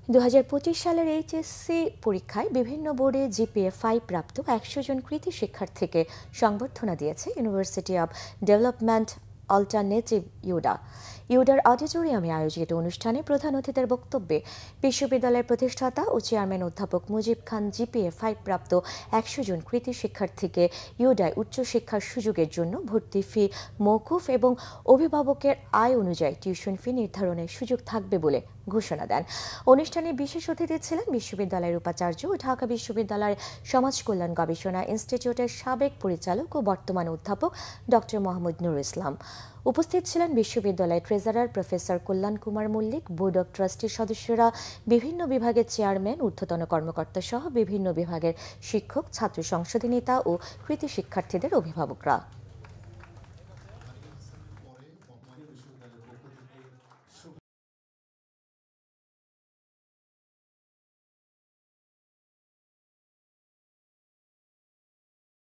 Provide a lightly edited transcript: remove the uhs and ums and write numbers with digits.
2025 সালের এইচএসসি পরীক্ষায় বিভিন্ন বোর্ডে জিপিএ 5 প্রাপ্ত 100 জন কৃতী শিক্ষার্থীকে সংবর্ধনা দিয়েছে ইউনিভার্সিটি অব ডেভেলপমেন্ট অল্টারনেটিভ ইউডার অডিটোরিয়ামে আয়োজিত অনুষ্ঠানে প্রধান অতিথির বক্তব্যে বিশ্ববিদ্যালয়ের প্রতিষ্ঠাতা ও চেয়ারম্যান অধ্যাপক মুজিব খান জিপিএ 5 প্রাপ্ত 100 জন কৃতী শিক্ষার্থীকে ইউডায় উচ্চশিক্ষার সুযোগের জন্য ভর্তি ফি মওকুফ এবং অভিভাবকের আয় অনুযায়ী টিউশন ফি নির্ধারণের সুযোগ থাকবে বলে ঘোষণা দেন। অনুষ্ঠানে বিশেষ অতিথি ছিলেন বিশ্ববিদ্যালয়ের উপাচার্য ও ঢাকা বিশ্ববিদ্যালয়ের সমাজ কল্যাণ গবেষণা ইনস্টিটিউটের সাবেক পরিচালক ও বর্তমান অধ্যাপক ডক্টর মোহাম্মদ নুরুল ইসলাম। উপস্থিত ছিলেন বিশ্ববিদ্যালয়ের treasurer professor Kalyan Kumar Mallick, board of ট্রাস্টির সদস্যরা, বিভিন্ন বিভাগের চেয়ারম্যান, ঊর্ধ্বতন কর্মকর্তা সহ বিভিন্ন বিভাগের শিক্ষক, ছাত্র সংসদের নেতা ও কৃতী শিক্ষার্থীদের অভিভাবকরা।